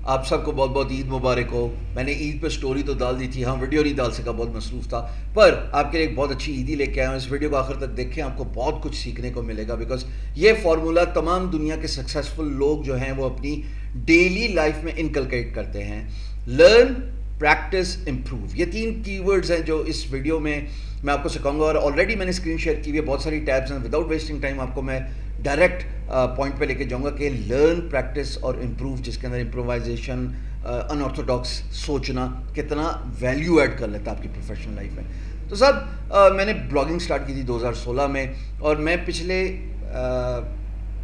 آپ سب کو بہت بہت عید مبارک ہو. میں نے عید پہ سٹوری تو ڈال دی تھی, ہاں ویڈیو نہیں ڈال سکا, بہت مصروف تھا, پر آپ کے لیے ایک بہت اچھی عیدی لے کے آیا ہوں. اس ویڈیو کو آخر تک دیکھیں, آپ کو بہت کچھ سیکھنے کو ملے گا, بیکاز یہ فارمولہ تمام دنیا کے سکسیزفل لوگ جو ہیں وہ اپنی ڈیلی لائف میں انکلکیٹ کرتے ہیں. لرن, پریکٹس, امپروو, یہ 3 کی ورڈز ہیں جو اس ویڈیو میں آپ کو سکھاؤں گا. اور آلریڈی میں نے اسکرین شیئر کی ہوئی ہے, بہت ساری ٹیبز ہیں. وداؤٹ ویسٹنگ ٹائم آپ کو میں ڈائریکٹ پوائنٹ پہ لے کے جاؤں گا کہ لرن, پریکٹس اور امپروو, جس کے اندر امپرووائزیشن, انارتھوڈاکس سوچنا کتنا ویلیو ایڈ کر لیتا ہے آپ کی پروفیشنل لائف میں. تو صاحب میں نے بلاگنگ سٹارٹ کی تھی 2016 میں, اور میں پچھلے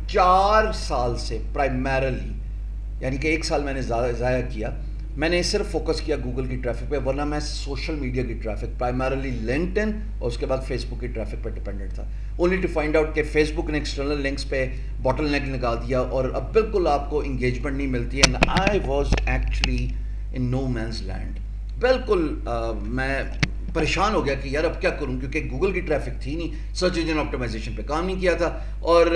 4 سال سے پرائمیرلی, یعنی کہ 1 سال میں نے ضائع کیا, میں نے صرف فوکس کیا گوگل کی ٹریفک پہ, ورنہ میں سوشل میڈیا کی ٹریفک, پرائمیرلی لنکڈ ان اور اس کے بعد فیس بک کی ٹریفک پہ ڈپینڈنٹ تھا. اونلی ٹو فائنڈ آؤٹ کہ فیس بک نے ایکسٹرنل لنکس پہ باٹل نیک لگا دیا اور اب بالکل آپ کو انگیجمنٹ نہیں ملتی ہے. And I was actually in no man's land. بالکل میں پریشان ہو گیا کہ یار اب کیا کروں, کیونکہ گوگل کی ٹریفک تھی نہیں, سرچ انجن آپٹیمائزیشن پہ کام نہیں کیا تھا, اور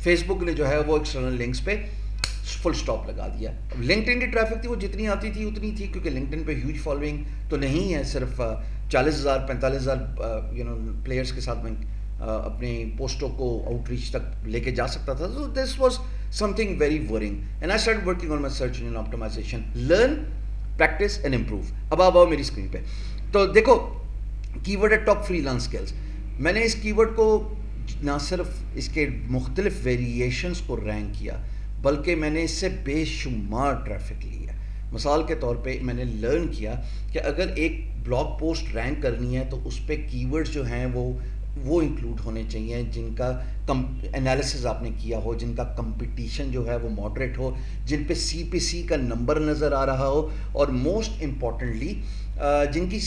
فیس بک نے جو ہے وہ ایکسٹرنل لنکس پہ فل سٹاپ لگا دیا. لنکڈ ان کی ٹریفک تھی وہ جتنی آتی تھی اتنی تھی, کیونکہ لنکڈ ان پہ ہیوج فالوئنگ تو نہیں ہے, صرف 40,000 45,000 پلیئرس کے ساتھ میں اپنی پوسٹوں کو آؤٹ ریچ تک لے کے جا سکتا تھا. So this was something very wrong, and I start working on my search engine optimization. Learn, practice and improve. اب آپ آؤ میری اسکرین پہ, تو دیکھو کی ورڈ ہے ٹاپ فری لانس اسکلز. میں نے اس کی ورڈ کو نہ صرف اس کے مختلف ویریشنس کو رینک کیا, بلکہ میں نے اس سے بے شمار ٹریفک لی ہے. مثال کے طور پہ میں نے لرن کیا کہ اگر ایک بلاگ پوسٹ رینک کرنی ہے تو اس پہ کی ورڈز جو ہیں وہ انکلوڈ ہونے چاہیے جن کا انالیسز آپ نے کیا ہو, جن کا کمپٹیشن جو ہے وہ ماڈریٹ ہو, جن پہ CPC کا نمبر نظر آ رہا ہو, اور موسٹ امپورٹنٹلی جن کی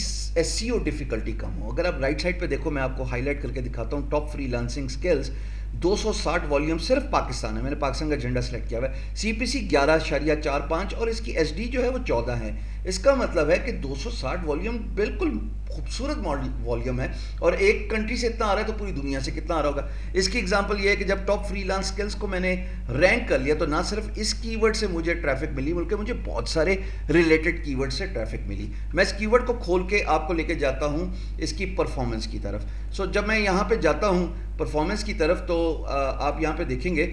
SEO ڈیفیکلٹی کم ہو. اگر آپ رائٹ سائڈ پہ دیکھو, میں آپ کو ہائی لائٹ کر کے دکھاتا ہوں. Top freelancing skills 260 volume صرف پاکستان ہے, میں نے پاکستان کا جھنڈا سلیکٹ کیا ہوا ہے. CPC 11.45 اور اس کی SD جو ہے وہ 14 ہے. اس کا مطلب ہے کہ 260 والیوم بالکل خوبصورت والیوم ہے, اور ایک کنٹری سے اتنا آ رہا ہے تو پوری دنیا سے کتنا آ رہا ہوگا. اس کی ایگزامپل یہ ہے کہ جب ٹاپ فری لانس اسکلز کو میں نے رینک کر لیا تو نہ صرف اس کی ورڈ سے مجھے ٹریفک ملی, بلکہ مجھے بہت سارے ریلیٹڈ کی ورڈ سے ٹریفک ملی. میں اس کی ورڈ کو کھول کے آپ کو لے کے جاتا ہوں اس کی پرفارمنس کی طرف. سو جب میں یہاں پہ جاتا ہوں پرفارمنس کی طرف, تو آپ یہاں پہ دیکھیں گے,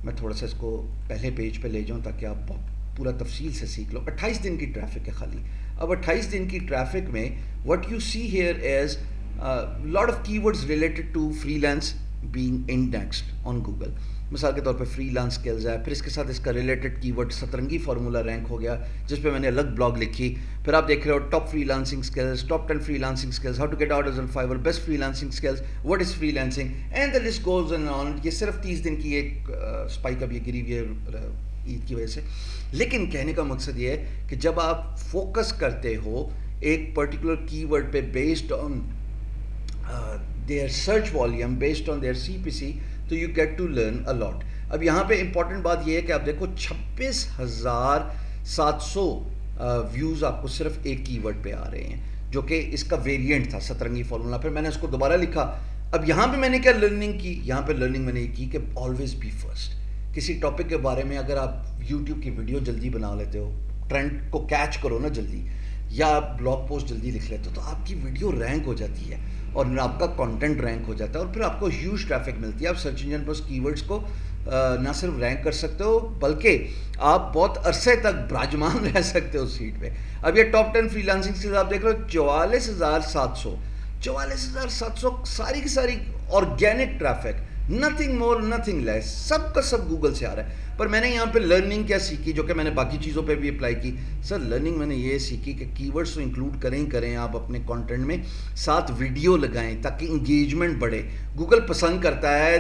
میں تھوڑا سا اس کو پہلے پیج پہ لے جاؤں تاکہ آپ پورا تفصیل سے سیکھ لو. 28 دن کی ٹریفک ہے خالی. اب 28 دن کی ٹریفک میں what you see here is lot of keywords related to freelance being indexed on Google. مثال کے طور پہ فری لانس اسکلز ہے, پھر اس کے ساتھ اس کا ریلیٹڈ کی ورڈ سترنگی فارمولہ رینک ہو گیا جس پہ میں نے الگ بلاگ لکھی. پھر آپ دیکھ رہے ہو top freelancing skills, top 10 freelancing skills, how to get orders on Fiverr, best freelancing skills, what is freelancing, and the list goes on. یہ صرف 30 دن کی ایک اسپائک اب یہ گری ہوئی ہے عید کی وجہ سے. لیکن کہنے کا مقصد یہ ہے کہ جب آپ فوکس کرتے ہو ایک پرٹیکولر کی ورڈ پہ based on their search volume, based on their CPC, تو you get to learn a lot. اب یہاں پہ امپورٹنٹ بات یہ ہے کہ آپ دیکھو 26,700 ویوز آپ کو صرف ایک کی ورڈ پہ آ رہے ہیں, جو کہ اس کا ویریئنٹ تھا سترنگی فارمولہ. پھر میں نے اس کو دوبارہ لکھا. اب یہاں پہ میں نے کیا لرننگ کی, یہاں پہ لرننگ میں نے یہ کی کہ آلویز بی فرسٹ. کسی ٹاپک کے بارے میں اگر آپ یوٹیوب کی ویڈیو جلدی بنا لیتے ہو, ٹرینڈ کو کیچ کرو نا جلدی, یا آپ بلاگ پوسٹ جلدی لکھ لیتے ہو, تو آپ کی ویڈیو رینک ہو جاتی ہے اور آپ کا کانٹینٹ رینک ہو جاتا ہے, اور پھر آپ کو ہیوج ٹریفک ملتی ہے. آپ سرچ انجن پر اس کی ورڈس کو نہ صرف رینک کر سکتے ہو, بلکہ آپ بہت عرصے تک براجمان رہ سکتے ہو سیٹ پہ. اب یہ ٹاپ 10 فری لانسنگ سے آپ دیکھ رہے ہو 44,700 ساری کی ساری organic traffic, nothing more nothing less, سب کا سب گوگل سے آ رہا ہے. پر میں نے یہاں پہ لرننگ کیا سیکھی, جو کہ میں نے باقی چیزوں پہ بھی اپلائی کی. سر لرننگ میں نے یہ سیکھی کہ کی ورڈس تو انکلوڈ کریں ہی کریں آپ اپنے کانٹینٹ میں, ساتھ ویڈیو لگائیں تاکہ انگیجمنٹ بڑھے. گوگل پسند کرتا ہے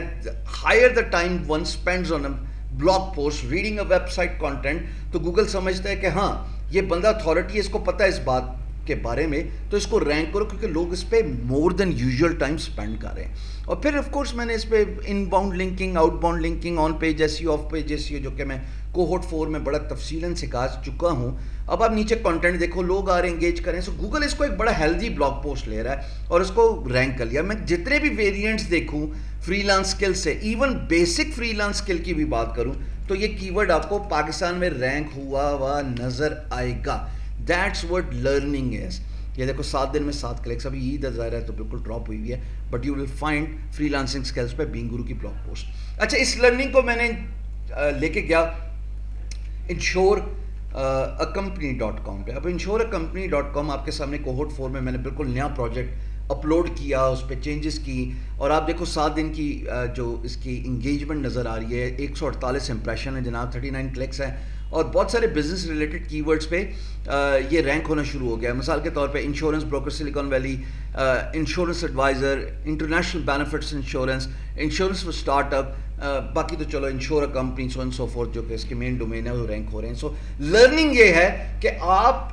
higher the time one spends on a blog post reading a website content, تو گوگل سمجھتا ہے کہ ہاں یہ بندہ اتھارٹی ہے, اس کو پتہ ہے اس بات کے بارے میں, تو اس کو رینک کرو, کیونکہ لوگ اس پہ مور دین یوزول ٹائم اسپینڈ کر رہے ہیں. اور پھر آف کورس میں نے اس پہ inbound linking, outbound linking, on page SEO, off page SEO, جو کہ میں کوہورٹ 4 میں بڑا تفصیلاً سکھا چکا ہوں. اب آپ نیچے کانٹینٹ دیکھو, لوگ آ رہے ہیں, انگیج کریں. سو گوگل اس کو ایک بڑا ہیلدی بلاگ پوسٹ لے رہا ہے اور اس کو رینک کر لیا. میں جتنے بھی ویریئنٹس دیکھوں فری لانس اسکل سے, even basic free lance skill کی بھی بات کروں, تو یہ کی ورڈ آپ کو پاکستان میں رینک ہوا نظر آئے گا. That's what learning is. یہ دیکھو 7 دن میں 7 کلکس. ابھی عید ظاہر ہے تو بالکل ڈراپ ہوئی ہوئی ہے, but you will find free lancing skills پہ بینگ گرو کی بلاگ پوسٹ. اچھا, اس لرننگ کو میں نے لے کے گیا insureacompany.com پہ. اب insureacompany.com آپ کے سامنے کوہورٹ 4 میں نے بالکل نیا پروجیکٹ اپلوڈ کیا, اس پہ چینجز کی, اور آپ دیکھو 7 دن کی جو اس کی انگیجمنٹ نظر آ رہی ہے, 148 امپریشن ہے جناب, 39 کلکس ہیں, اور بہت سارے بزنس ریلیٹڈ کی ورڈز پہ یہ رینک ہونا شروع ہو گیا. مثال کے طور پہ insurance broker Silicon Valley, insurance adviser, international benefits insurance, insurance for start up, باقی تو چلو insure company so and so forth جو کہ اس کے مین ڈومین ہے وہ رینک ہو رہے ہیں. سو لرننگ یہ ہے کہ آپ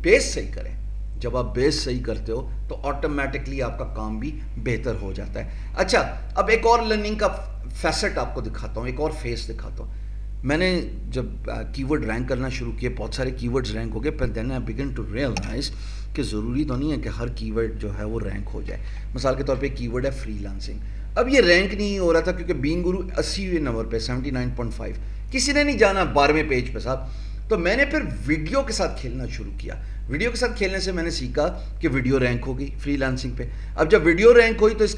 بیس صحیح کریں. جب آپ بیس صحیح کرتے ہو تو آٹومیٹکلی آپ کا کام بھی بہتر ہو جاتا ہے. اچھا, اب ایک اور لرننگ کا فیسٹ آپ کو دکھاتا ہوں, ایک اور فیس دکھاتا ہوں. میں نے جب کی ورڈ رینک کرنا شروع کیے, بہت سارے کی ورڈز رینک ہو گئے, پر دین آئی بگن ٹو ریئلائز کہ ضروری تو نہیں ہے کہ ہر کی ورڈ جو ہے وہ رینک ہو جائے. مثال کے طور پہ کی ورڈ ہے فری لانسنگ. اب یہ رینک نہیں ہو رہا تھا کیونکہ بینگ گرو 80ویں نمبر پہ 79.5, کسی نے نہیں جانا 12ویں پیج پہ صاحب. تو میں نے پھر ویڈیو کے ساتھ کھیلنا شروع کیا. ویڈیو کے ساتھ کھیلنے سے میں نے سیکھا کہ ویڈیو رینک ہوگی فری لانسنگ پہ. اب جب ویڈیو رینک ہوئی تو اس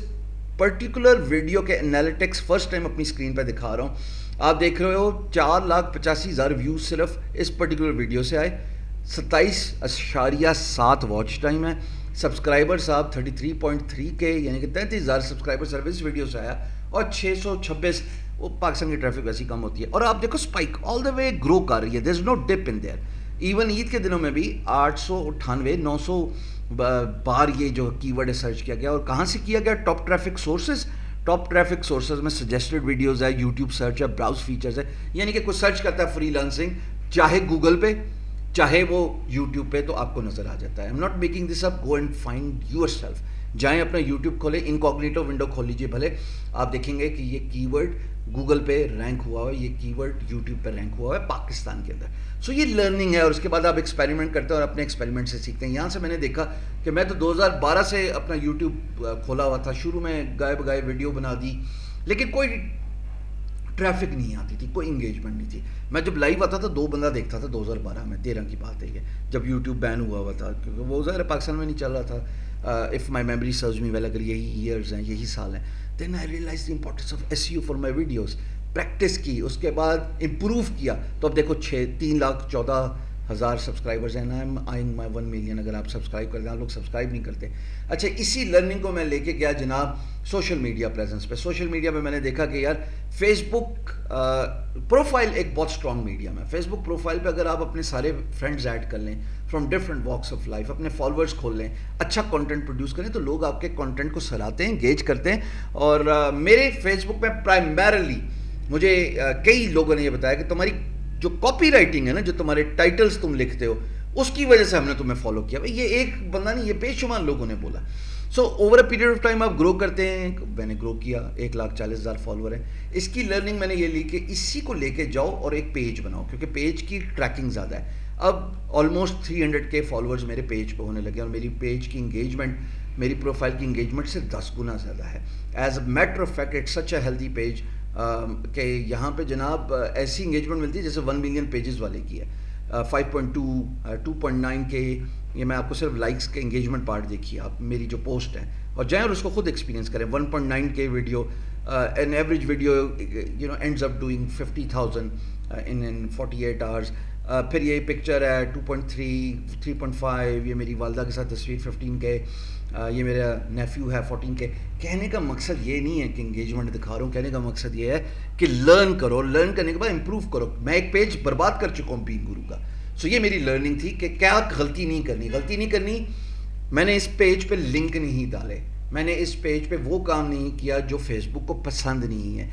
پرٹیکولر ویڈیو کے انالیٹکس فرسٹ ٹائم اپنی اسکرین پہ دکھا رہا ہوں. آپ دیکھ رہے ہو 4,85,000 ویوز صرف اس پرٹیکولر ویڈیو سے آئے, 27.7 واچ ٹائم ہے, سبسکرائبر صاحب 33.3K یعنی کہ 33,000 سبسکرائبر صرف اس ویڈیو سے آیا, اور 626 وہ پاکستان کی ٹریفک ویسی کم ہوتی ہے. اور آپ دیکھو اسپائک آل دا وے گرو کر رہی ہے, دیر از نو ڈپ ان دیئر. ایون عید کے دنوں میں بھی 898 900 بار یہ جو کی ورڈ سرچ کیا گیا. اور کہاں سے کیا گیا؟ Top traffic sources. Top traffic sources میں سجیسٹڈ ویڈیوز ہے, یوٹیوب سرچ ہے, براؤز فیچرز ہے. یعنی کہ کوئی سرچ کرتا ہے فری لانسنگ, چاہے گوگل پہ چاہے وہ یوٹیوب پہ, تو آپ کو نظر آ جاتا ہے. I am not making this up, go and find your self. جائیں اپنا یوٹیوب کھولیں, انکوگنیٹو ونڈو کھول لیجیے بھلے, آپ دیکھیں گے کہ یہ کی ورڈ گوگل پہ رینک ہوا ہے, یہ کی ورڈ یوٹیوب پہ رینک ہوا ہے پاکستان کے اندر. سو یہ لرننگ ہے, اور اس کے بعد آپ ایکسپیریمنٹ کرتے ہیں اور اپنے ایکسپیریمنٹ سے سیکھتے ہیں. یہاں سے میں نے دیکھا کہ میں تو 2012 سے اپنا یوٹیوب کھولا ہوا تھا. شروع میں گائے بگائے ویڈیو بنا دی, لیکن کوئی ٹریفک نہیں آتی تھی, کوئی انگیجمنٹ نہیں تھی. میں جب لائیو آتا تھا 2 بندہ دیکھتا تھا 2012 میں, 13 کی بات ہے یہ, جب یوٹیوب بین ہوا تھا, کیونکہ وہ ظاہر پاکستان میں نہیں چل رہا تھا. If my memory serves me well, اگر یہی ایئرز ہیں, یہی سال ہیں. Then I realise the importance of SEO for my videos. Practice کی, اس کے بعد امپروو کیا, تو اب دیکھو 3,14,000 سبسکرائبرز ہیں. I am eyeing my 1 million. اگر آپ سبسکرائب کرتے ہیں, آپ لوگ سبسکرائب نہیں کرتے. اچھا, اسی لرننگ کو میں لے کے گیا جناب سوشل میڈیا پریزنس پہ. سوشل میڈیا پہ میں نے دیکھا کہ یار فیس بک پروفائل ایک بہت اسٹرانگ میڈیم ہے. فیس بک پروفائل پہ اگر آپ اپنے سارے فرینڈز ایڈ کر لیں from different walks of life, اپنے فالوورز کھول لیں, اچھا کانٹینٹ پروڈیوس کریں, تو لوگ آپ کے کانٹینٹ کو سراہتے ہیں, انگیج کرتے ہیں. اور میرے فیس بک پہ پرائمریلی مجھے کئی لوگوں نے یہ بتایا کہ تمہاری جو کاپی رائٹنگ ہے نا, جو تمہارے ٹائٹلز تم لکھتے ہو, اس کی وجہ سے ہم نے تمہیں فالو کیا. بھائی یہ ایک بندہ نہیں, یہ بے شمار لوگوں نے بولا. So over a period of time آپ گرو کرتے ہیں. میں نے گرو کیا, 1,40,000 فالوور ہیں. اس کی لرننگ میں نے یہ لی کہ اسی کو لے کے جاؤ اور ایک پیج بناؤ, کیونکہ پیج کی ٹریکنگ زیادہ ہے. اب آلموسٹ 300K فالوورز میرے پیج پہ ہونے لگے, اور میری پیج کی انگیجمنٹ میری پروفائل کی انگیجمنٹ سے 10 گنا زیادہ ہے. As a matter of fact it's such a healthy page کہ یہاں پہ جناب ایسی انگیجمنٹ ملتی ہے جیسے 1 ملین پیجز والے کی ہے. 5.2 2.9K, یہ میں آپ کو صرف لائکس کے انگیجمنٹ پارٹ دیکھیے آپ, میری جو پوسٹ ہے, اور جائیں اور اس کو خود ایکسپیرینس کریں. 1.9K video, an average video ends up doing 50,000 in 48 hours. پھر یہ پکچر ہے 2.3 3.5, یہ میری والدہ کے ساتھ تصویر 15K, یہ میرا نیفیو ہے 14K. کہنے کا مقصد یہ نہیں ہے کہ انگیجمنٹ دکھا رہا ہوں, کہنے کا مقصد یہ ہے کہ لرن کرو, لرن کرنے کے بعد امپروو کرو. میں ایک پیج برباد کر چکا ہوں بینگ گرو کا. سو یہ میری لرننگ تھی کہ کیا غلطی نہیں کرنی. میں نے اس پیج پہ لنک نہیں ڈالے, میں نے اس پیج پہ وہ کام نہیں کیا جو فیس بک کو پسند نہیں ہے.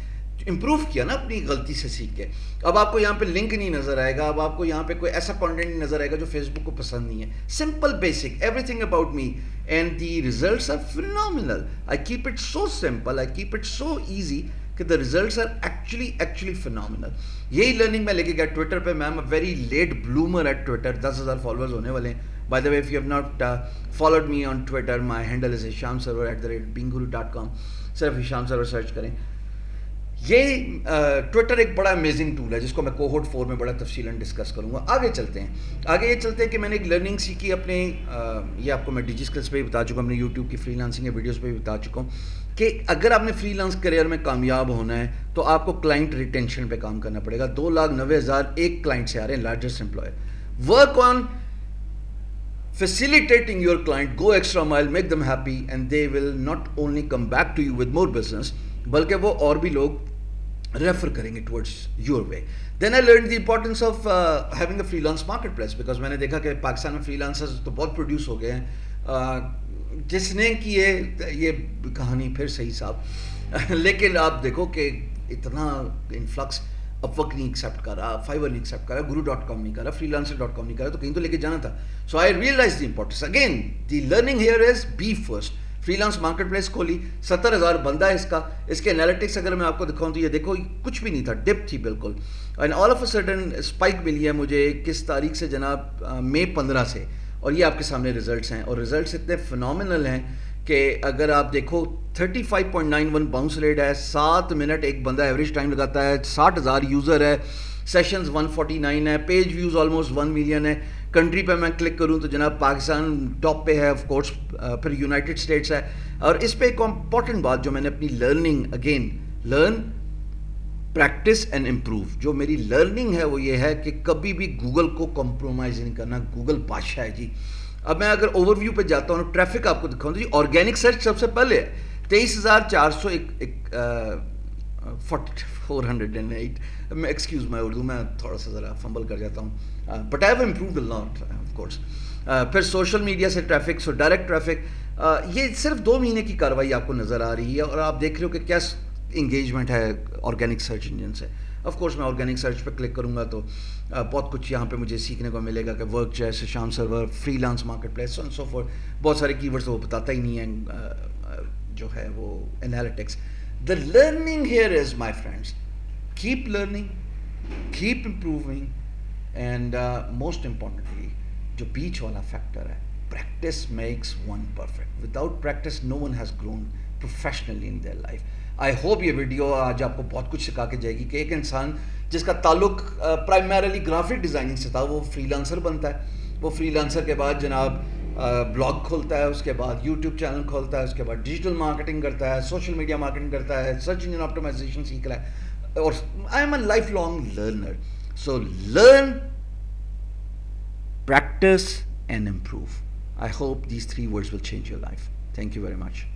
امپروو کیا نا اپنی غلطی سے سیکھ کے. اب آپ کو یہاں پہ لنک نہیں نظر آئے گا, اب آپ کو یہاں پہ کوئی ایسا کانٹینٹ نہیں نظر آئے گا جو فیس بک کو پسند نہیں ہے. Simple basic everything about me, and the results are phenomenal. I keep it so simple, I keep it so easy کہ the results are actually phenomenal. یہی لرننگ میں لے کے گیا ٹویٹر پہ. میں am a very late bloomer at Twitter. 10,000 followers ہونے والے ہیں. By the way, if you have not followed me on Twitter, my handle is hisham sarwar @binguru.com. صرف hisham sarwar سرچ کریں. یہ ٹویٹر ایک بڑا امیزنگ ٹول ہے جس کو میں کوہورٹ 4 میں بڑا تفصیلاً ڈسکس کروں گا. آگے یہ چلتے ہیں کہ میں نے ایک لرننگ سیکھی اپنے, یہ آپ کو میں ڈیجی اسکلس پہ بھی بتا چکا ہوں, اپنے یوٹیوب کی فری لانسنگ کے ویڈیوز پہ بھی بتا چکا ہوں کہ اگر آپ نے فری لانس کریئر میں کامیاب ہونا ہے تو آپ کو کلائنٹ ریٹینشن پہ کام کرنا پڑے گا. 2,90,000 ایک کلائنٹ سے آ رہے ہیں, largest employer. Work on facilitating your client, go extra mile, make them happy, and they will not only come back to you with more business, بلکہ وہ اور بھی لوگ ریفر کریں گے towards your way. Then I learned the importance of having a freelance marketplace, because میں نے دیکھا کہ پاکستان میں freelancers تو بہت پروڈیوس ہو گئے ہیں. جس نے کی یہ کہانی پھر صحیح صاحب, لیکن آپ دیکھو کہ اتنا انفلکس, اپورک نہیں ایکسیپٹ کر رہا, فائور نہیں ایکسیپٹ کر رہا, guru.com نہیں کر رہا, freelancer.com نہیں کر رہا, تو کہیں تو لے کے جانا تھا. So I realise the importance. Again the learning here is be first. Freelance marketplace کھولی, 70,000 بندہ ہے اس کے انالیٹکس اگر میں آپ کو دکھاؤں تو یہ دیکھو کچھ بھی نہیں تھا, ڈپ تھی بالکل. And all of a sudden spike ملی ہے مجھے کس تاریخ سے جناب, مئی 15 سے, اور یہ آپ کے سامنے ریزلٹس ہیں, اور ریزلٹس اتنے فنومینل ہیں کہ اگر آپ دیکھو 35.91 باؤنس ریٹ ہے, 7 منٹ ایک بندہ ایوریج ٹائم لگاتا ہے, 60,000 یوزر ہے, سیشنز 149 ہے, پیج ویوز آلموسٹ 1 ملین ہے. کنٹری پہ میں کلک کروں تو جناب پاکستان ٹاپ پہ ہے, آف کورس پھر یونائٹڈ اسٹیٹس ہے. اور اس پہ ایک امپورٹنٹ بات جو میں نے اپنی learning, again learn, practice and improve, جو میری لرننگ ہے وہ یہ ہے کہ کبھی بھی گوگل کو کمپرومائز نہیں کرنا. گوگل بادشاہ ہے جی. اب میں اگر اوور ویو پہ جاتا ہوں, ٹریفک آپ کو دکھاؤں تو جی آرگینک سرچ سب سے پہلے ہے 23,408. ایکسکیوز مائی اردو, میں تھوڑا سا ذرا فمبل کر جاتا ہوں, but I have improved a lot of course. پھر سوشل میڈیا سے ٹریفک, سو ڈائریکٹ ٹریفک, یہ صرف 2 مہینے کی کاروائی آپ کو نظر آ رہی ہے, اور آپ دیکھ رہے ہو کہ کیا انگیجمنٹ ہے آرگینک سرچ انجن سے. آف کورس میں آرگینک سرچ پہ کلک کروں گا تو بہت کچھ یہاں پہ مجھے سیکھنے کو ملے گا کہ ورک جیسے Sham Sarwar, freelance marketplace, and so forth, بہت سارے کی ورڈس وہ بتاتا ہی نہیں ہے جو ہے وہ analytics. The learning here is my friends, keep learning, keep improving, and most importantly جو بیچ والا فیکٹر ہے, practice makes one perfect. Without practice no one has grown professionally in their life. I hope یہ video آج آپ کو بہت کچھ سکھا کے جائے گی کہ ایک انسان جس کا تعلق پرائمرلی گرافک ڈیزائننگ سے تھا وہ فری لانسر بنتا ہے. وہ فری لانسر کے بعد جناب بلاگ کھولتا ہے, اس کے بعد یوٹیوب چینل کھولتا ہے, اس کے بعد ڈیجیٹل مارکیٹنگ کرتا ہے, سوشل میڈیا مارکیٹنگ کرتا ہے, سرچ انجن آپٹیمائزیشن سیکھ رہا ہے, اور I am a life long learner. So learn, practice and improve. I hope these 3 words will change your life. Thank you very much.